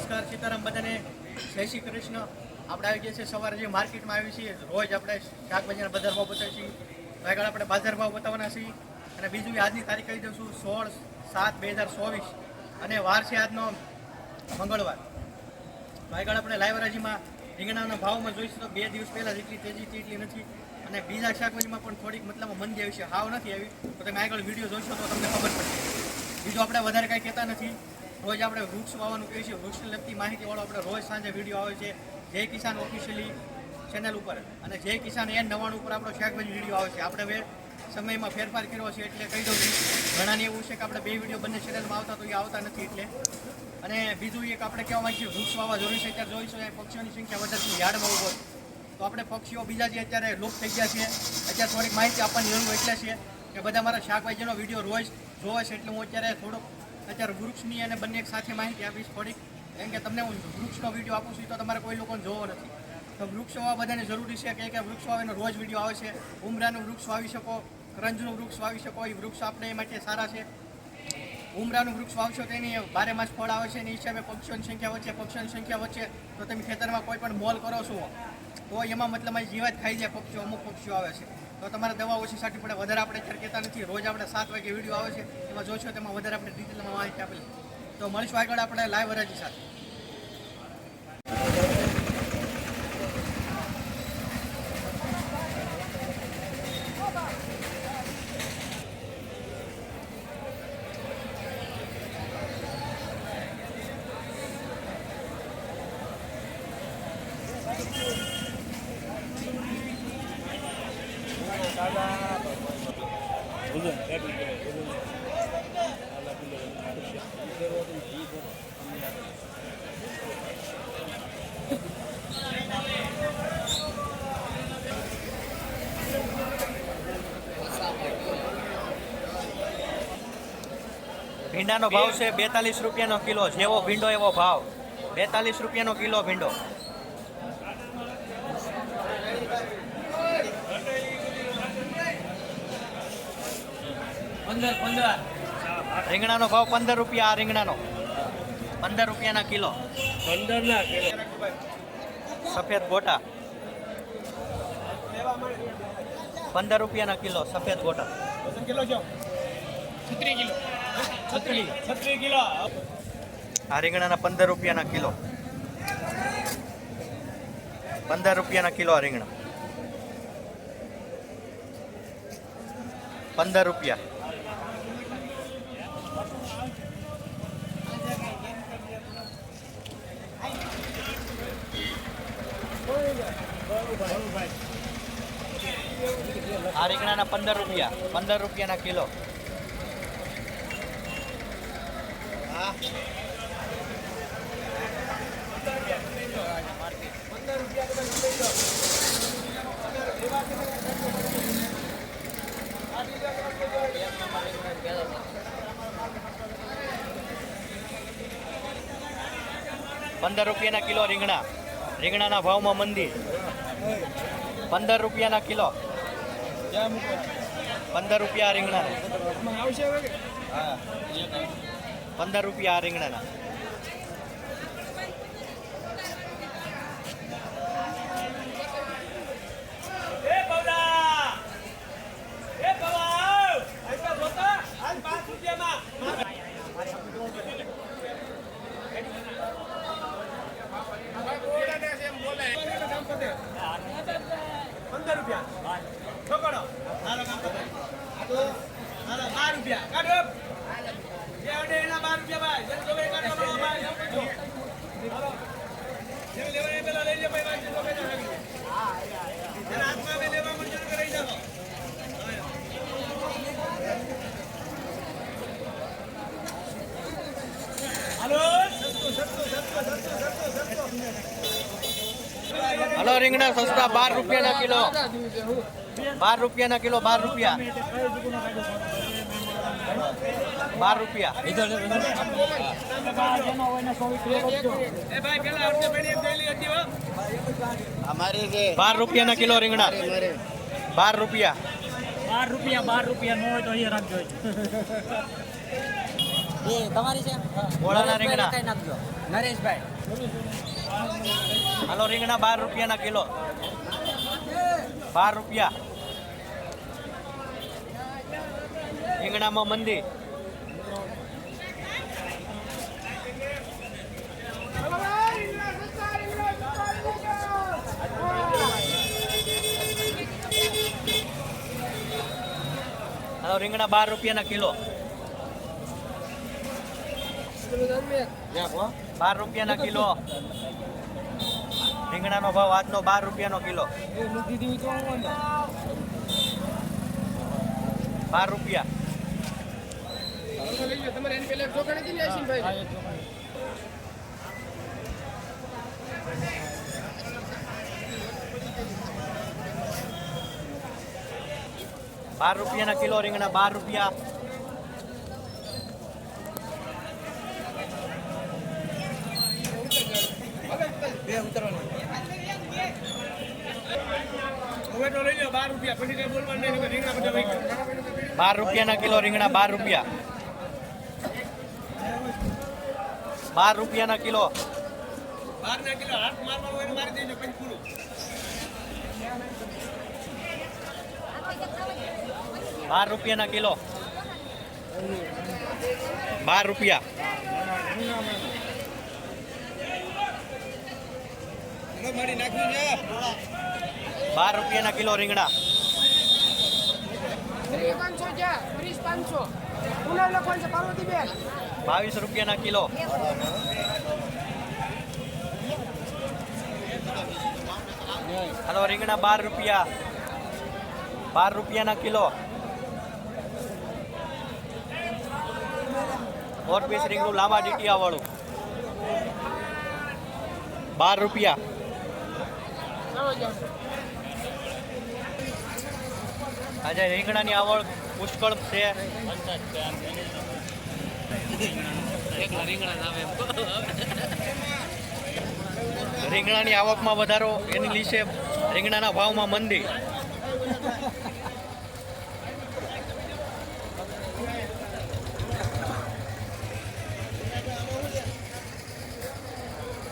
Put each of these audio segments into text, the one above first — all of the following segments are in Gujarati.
નમસ્કાર સીતારામ બધાને જય શ્રી કૃષ્ણ। આપણે આવી ગયા છે સવારે જે માર્કેટમાં આવી છીએ રોજ આપણે શાકભાજીના બજાર ભાવ બતાવીએ છીએ તો આગળ આપણે બજાર ભાવ બતાવવાના છીએ અને બીજું આજની તારીખ કહી દઉં છું 16/7/2024 અને વાર છે આજનો મંગળવાર। તો આગળ આપણે લાઈવ હરાજીમાં રીંગણાના ભાવમાં જોઈશું તો 2 દિવસ પહેલાં જેટલી તેજી એટલી નથી અને બીજા શાકભાજીમાં પણ થોડીક મતલબમાં મંદી આવી છે, હાવ નથી આવી તો તમે આગળ વિડીયો જોઈશો તો તમને ખબર પડશે। બીજું આપણે વધારે કાંઈ કહેતા નથી, રોજ આપણે વૃક્ષ વાવવાનું કહીએ છીએ, વૃક્ષને લગતી માહિતીવાળો આપણે રોજ સાંજે વિડીયો આવે છે જય કિસાન ઓફિશિયલી ચેનલ ઉપર અને જય કિસાન N99 ઉપર આપણો શાકભાજી વિડીયો આવે છે। આપણે હવે સમયમાં ફેરફાર કર્યો છે એટલે કહી દઉં છું, ઘણાને એવું છે કે આપણે 2 વિડીયો બંને ચેનલમાં આવતા તો એ આવતા નથી એટલે। અને બીજું એક આપણે કહેવા માંગીએ વૃક્ષ વાવવા જરૂરી છે। અત્યારે જોઈશું એ પક્ષીઓની સંખ્યા વધારતી યાર્ડમાં ઉભો તો આપણે પક્ષીઓ બીજા જે અત્યારે લુપ્ત થઈ ગયા છે અત્યારે થોડીક માહિતી આપવાની જરૂર એટલે છે કે બધા મારા શાકભાજીનો વિડીયો રોજ જોવે છે એટલે હું અત્યારે થોડોક અત્યારે વૃક્ષની અને બંને એક સાથે માહિતી આપીશ થોડીક, કેમ કે તમને હું વૃક્ષનો વિડીયો આપું છું તો તમારે કોઈ લોકોને જોવો નથી તો વૃક્ષ વાવવા બધાને જરૂરી છે કે વૃક્ષ વાવીને રોજ વિડીયો આવે છે। ઉમરાનું વૃક્ષ વાવી શકો, કરંજનું વૃક્ષ વાવી શકો, એ વૃક્ષ આપણે એ માટે સારા છે। ઉમરાનું વૃક્ષ વાવશો તો એની 12 માસ ફળ આવે છે, એની હિસાબે પક્ષીઓની સંખ્યા વચ્ચે તો તમે ખેતરમાં કોઈ પણ મોલ કરો છો તો એમાં મતલબ જીવાત ખાઈ જાય પક્ષીઓ, અમુક પક્ષીઓ આવે છે તો તમારે દવા ઓછી છાંટવી પડે। વધારે આપણે અત્યારે કહેતા નથી, રોજ આપણે 7 વાગે વિડીયો આવે છે એમાં જોશો તેમાં વધારે આપણે ડિટેલમાં માહિતી આપેલી તો મળીશું આગળ આપણે લાઈવ હરાજી સાથે। ભીંડાનો ભાવ છે 42 રૂપિયાનો કિલો, જેવો ભીંડો એવો ભાવ, 42 રૂપિયાનો કિલો ભીંડો। રીંગણાનો ભાવ 15 રૂપિયા, આ રીંગણાનો 15 રૂપિયાના કિલો, 15 સફેદ ગોટા 15 રૂપિયાના કિલો, સફેદ ગોટા આ રીંગણાના 15 રૂપિયાના કિલો, 15 રૂપિયાના કિલો આ રીંગણા 15 રૂપિયા। આ રીંગણાના 15 રૂપિયા, 15 રૂપિયાના કિલો। ₹15 કિલો રીંગણા, રીંગણાના ભાવમાં મંદી, 15 રૂપિયાના કિલો, 15 રૂપિયા રીંગણાના, 15 રૂપિયા રીંગણાના। હલો રીંગણા સસ્તા 12 રૂપિયાના કિલો, 12 રૂપિયાના કિલો, 12 રૂપિયા, 12 રૂપિયા। 12 રૂપિયાના કિલો રીંગણા, 12 રૂપિયા, 12 રૂપિયા, 12 રૂપિયા ન હોય તો અહીંયા રાખજો। એ તમારી છે ગોળાના રીંગણા કઈ નાખજો નરેશભાઈ હાલો રીંગણા 12 રૂપિયાના કિલો 12 રૂપિયા રીંગણામાં મંદી હાલો રીંગણા 12 રૂપિયાના કિલો 12 રૂપિયાના કિલો રીંગણાનો ભાવ આજનો 12 રૂપિયાનો કિલો 12 રૂપિયા ₹12 કિલો રીંગણા 12 રૂપિયા બે ઉતરવાનું ₹12 કિલો રીંગણા 12 રૂપિયા 12 કિલો 12 કિલો 12 રૂપિયા ₹12 કિલો રીંગણા 22 રૂપિયાના કિલો હાલો રીંગણા 12 રૂપિયા 12 રૂપિયાના કિલો 4 પીસ રીંગણું લાંબા ડીટીયા વાળું 12 રૂપિયા આજે રીંગણાની આવક પુષ્કળ છે રીંગણાની આવકમાં વધારો એની લીધે રીંગણાના ભાવમાં મંદી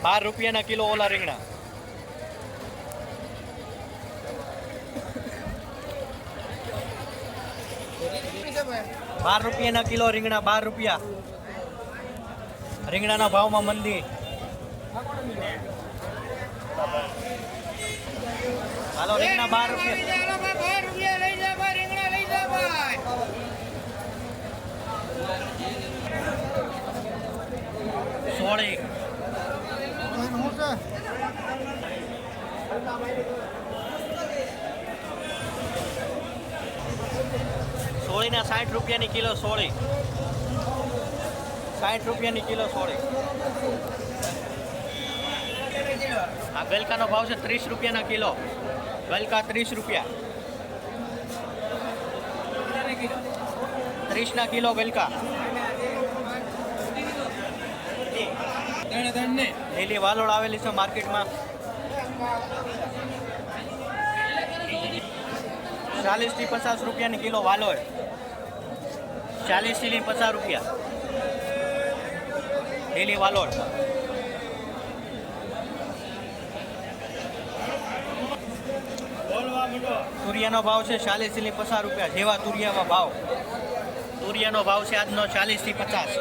₹12 કિલો ઓલા રીંગણા ₹12 કિલો રીંગણા 12 રૂપિયા રીંગણાના ભાવમાં મંદી હાલો રીંગણા 12 રૂપિયા સોળી સોળીના 60 રૂપિયાની કિલો સોળી 60 રૂપિયાની કિલો સોળી આ ગલકાનો ભાવ છે 30 રૂપિયાના કિલો ગલકા 30 રૂપિયા 30 કિલો ગલકા લીલી વાલોડ આવેલી છે માર્કેટમાં 40 થી 50 રૂપિયાની કિલો વાલોડ 40 થી 50 રૂપિયા લીલી વાલોડ તુરિયાનો ભાવ છે 40 થી 50 રૂપિયા જેવા તુરિયામાં ભાવ તુરિયાનો ભાવ છે આજનો 40 થી 50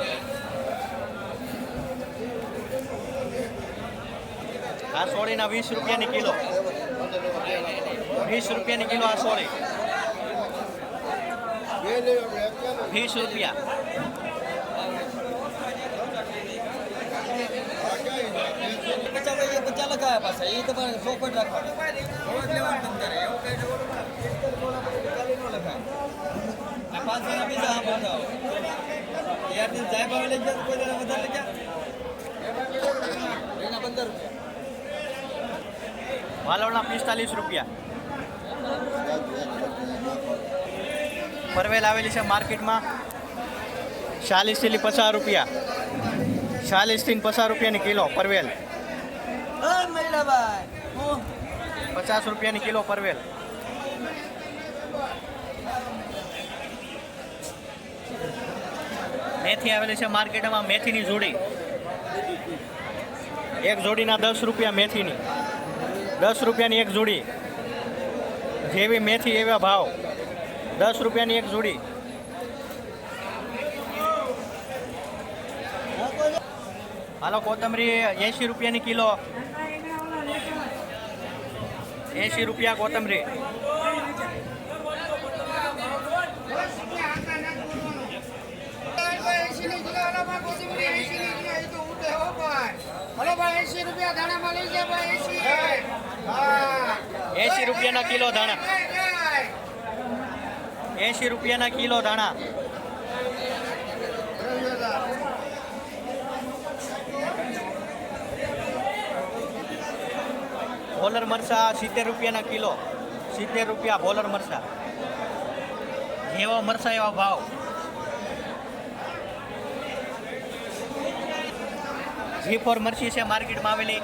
આ સોળીના 20 રૂપિયાની કિલો 20 રૂપિયાની કિલો આ સોળી 20 રૂપિયા પચાસ લગાવ્યા પાછા એ તમારે ચોખવટ રાખવાની પાંચ જણા બીજા હા બતાવો યાર જાય ભાવે લઈ જાય કોઈ જણા વધારે લઈ જાય એના 15 રૂપિયા વાલોડના 45 રૂપિયા પરવેલ આવેલી છે માર્કેટમાં 40 થી 50 રૂપિયા 40 થી 50 રૂપિયાની કિલો પરવેલ 50 રૂપિયાની કિલો પરવેલ મેથી આવેલી છે માર્કેટમાં, મેથીની જોડી. એક જોડીના 10 રૂપિયા મેથીની, 10 રૂપિયાની એક જોડી. જેવી મેથી એવા ભાવ, 10 રૂપિયાની એક જોડી. હાલો કોથમરી 80 રૂપિયાની કિલો, 80 રૂપિયા કોથમરી. હલો ભાઈ 80 રૂપિયા ધાણામાં લઈ જાય ભાઈ 80 રૂપિયાના કિલો ધાણા, 80 રૂપિયાના કિલો ધાણા. ભોલર મરચા 70 રૂપિયાના કિલો, 70 રૂપિયા ભોલર મરચા. જેવા મરચા એવા ભાવ. G4 મરચી છે માર્કેટમાં આવેલી,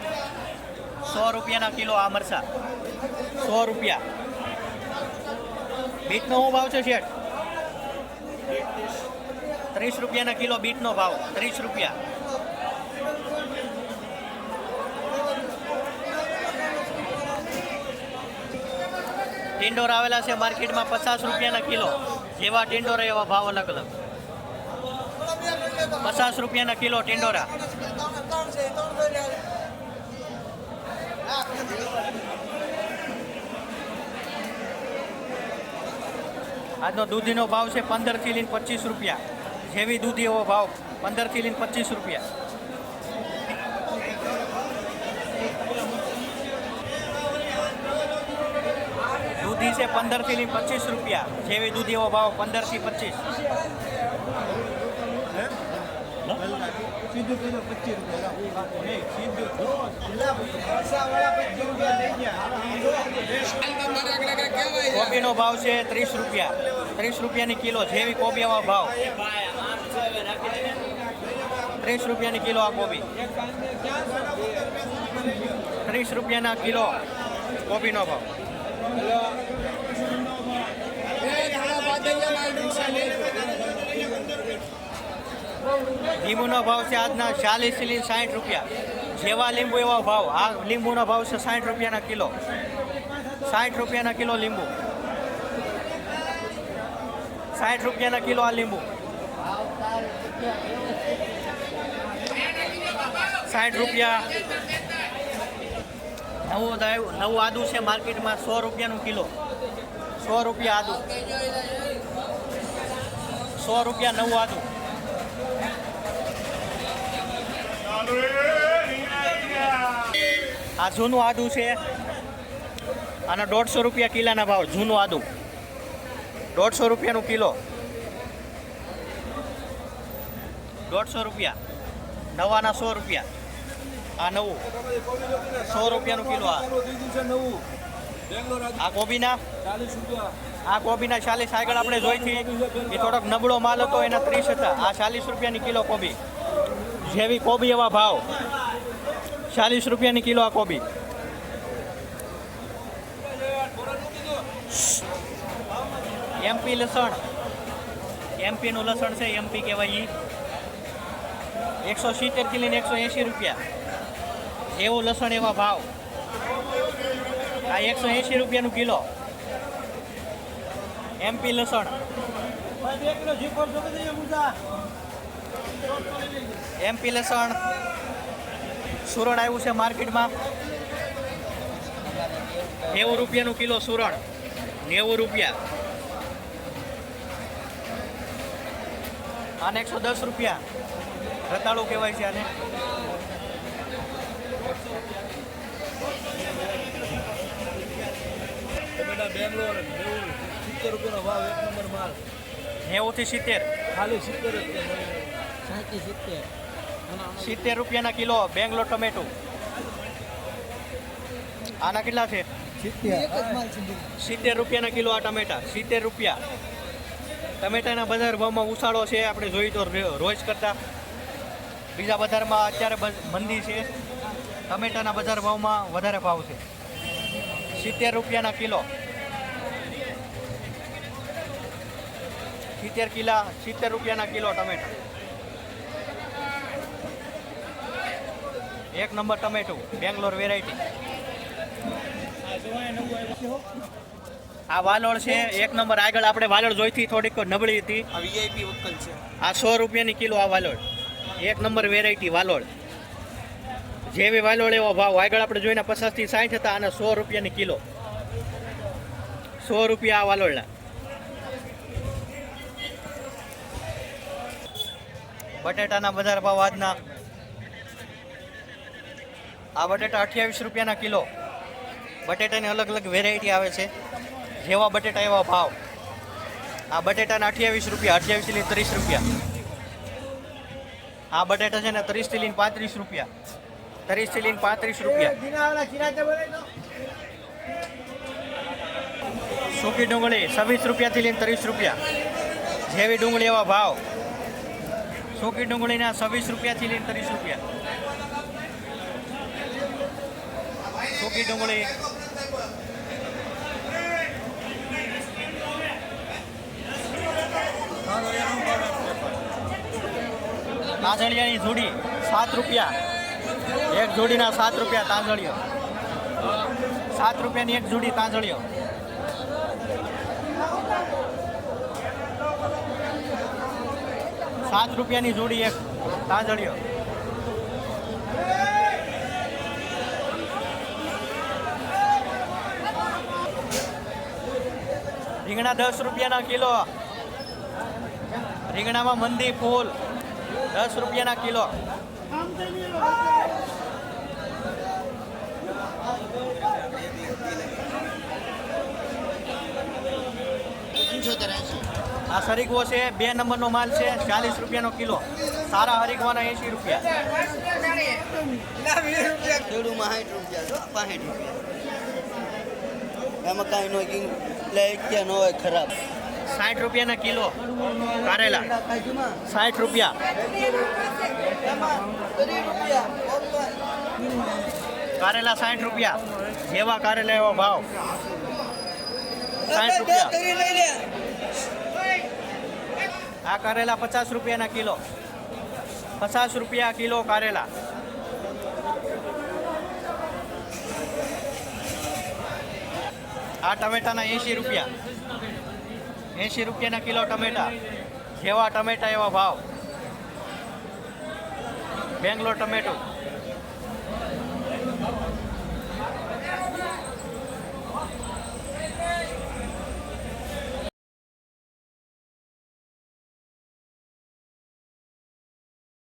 100 રૂપિયાના કિલો આ મરચા, 100 રૂપિયા. બીટનો શું ભાવ છે શેઠ? 30 રૂપિયાના કિલો બીટનો ભાવ, 30 રૂપિયા. ટિંડોર આવેલા છે માર્કેટમાં 50 રૂપિયાના કિલો. જેવા ટિંડોરા એવા ભાવ અલગ અલગ. 50 રૂપિયાના કિલો ટિંડોરા. આજનો દૂધીનો ભાવ છે 15 થી લઈને 25 રૂપિયા. જેવી દૂધી એવો ભાવ 15 થી લઈને 25 રૂપિયા. દૂધી છે 15 થી લઈને 25 રૂપિયા. જેવી દૂધી એવો ભાવ 15 થી 25. કોબીનો ભાવ છે 30 રૂપિયા, 30 રૂપિયાની કિલો. જેવી કોબી એવા ભાવ, 30 રૂપિયાની કિલો આ કોબી, 30 રૂપિયાના કિલો કોબીનો ભાવ. લીંબુનો ભાવ છે આજના 40 થી લઈને 60 રૂપિયા. જેવા લીંબુ એવા ભાવ. આ લીંબુનો ભાવ છે 60 રૂપિયાના કિલો, 60 રૂપિયાના કિલો લીંબુ, 60 રૂપિયાના કિલો આ લીંબુ, 60 રૂપિયા. નવું આદુ છે માર્કેટમાં 100 રૂપિયાનું કિલો, 100 રૂપિયા આદુ, 100 રૂપિયા નવું આદુ. આ જૂનું આદુ છે, આના 150 રૂપિયા કિલાના ભાવ. જૂનું આદુ 150 રૂપિયાનું કિલો, 150 રૂપિયા. નવાના 100 રૂપિયા. આ નવું 100 રૂપિયાનું કિલો. આ કોબીના, આ કોબીના 40. આગળ આપણે જોઈથી એ થોડોક નબળો માલ હતો, એના 30 હતા. આ 40 રૂપિયાની કિલો કોબી. જેવી કોબી એવા ભાવ, 40 રૂપિયાની કિલો આ કોબી. એમપી લસણ, એમપીનું લસણ છે, એમપી કહેવાય. 170 થી લઈને 180 રૂપિયા. એવું લસણ એવા ભાવ. આ 180 રૂપિયાનું કિલો એમપી લસણ. એમપી લસણ સુરણ આવ્યું છે માર્કેટમાં 90 રૂપિયાનું કિલો સુરણ, 90 રૂપિયા. આને 110 રૂપિયા. રતાળું કહેવાય છે આને. બેંગ્લોર 70 રૂપિયાનો ભાવ, 1 નંબર માલ. 90 થી 70, ખાલી 70 70 રૂપિયાના કિલો બેંગ્લોર ટમેટો. આના કેટલા છે? 70 રૂપિયાના કિલો આ ટમેટા, 70 રૂપિયા. ટમેટાના બજાર ભાવમાં ઉછાળો છે, આપણે જોઈ તો રોજ કરતા. બીજા બજારમાં અત્યારે મંદી છે, ટમેટાના બજાર ભાવમાં વધારે ભાવ છે. 70 રૂપિયાના કિલો, 70 રૂપિયાના કિલો ટમેટા. એક નંબર ટમેટું બેંગ્લોર વેરાયટી. આ વાલોળ છે એક નંબર. આગળ આપણે વાલોળ જોઈતી થોડીક નબળી હતી. આ વીઆઈપી વક્કલ છે. આ 100 રૂપિયાની કિલો આ વાલોળ. એક નંબર વેરાયટી વાલોળ. જેવી વાલોળ એવો ભાવ. આગળ આપણે જોઈને 50 થી 60 હતા, અને 100 રૂપિયાની કિલો. 100 રૂપિયા આ વાલોળના. બટેટાના બજાર ભાવ આજના. આ બટેટા 28 રૂપિયાના કિલો. બટેટાની અલગ અલગ વેરાયટી આવે છે. જેવા બટેટા એવા ભાવ. આ બટેટાના 28 રૂપિયા, 28 થી લઈને 30 રૂપિયા. આ બટેટા છે ને 30 થી લઈને 35 રૂપિયા, 30 થી લઈને 35 રૂપિયા. સૂકી ડુંગળી 26 રૂપિયાથી લઈને 30 રૂપિયા. જેવી ડુંગળી એવા ભાવ. સૂકી ડુંગળીના 26 રૂપિયાથી લઈને 30 રૂપિયા. સૂકી ડુંગળી તાંજળિયાની જોડી 7 રૂપિયા. એક જોડીના 7 રૂપિયા તાંજળીઓ. 7 રૂપિયાની એક જોડી તાંજળીઓ. ₹7 જોડી એક તાંજળીઓ. રીંગણા 10 રૂપિયાના કિલો. રીંગણામાં મંદી ફૂલ 10 રૂપિયાના કિલો. આ હરીગવો છે 2 નંબરનો માલ છે. 40 રૂપિયાનો કિલો. સારા હરીગવાના 80 રૂપિયા. ખેડૂમાં 60 રૂપિયા, 65 રૂપિયા. એમાં કાંઈ નો એટલે ક્યાં ન હોય ખરાબ. 60 રૂપિયાના કિલો કારેલા. 60 રૂપિયા. કારેલા 60 રૂપિયા. જેવા કારેલા એવો ભાવ. 60 રૂપિયા. આ કારેલા 50 રૂપિયાના કિલો. 50 રૂપિયા કિલો કારેલા. આ ટમેટાના 80 રૂપિયા. 80 રૂપિયાના કિલો ટમેટા. જેવા ટમેટા એવા ભાવ. બેંગ્લોર ટમેટું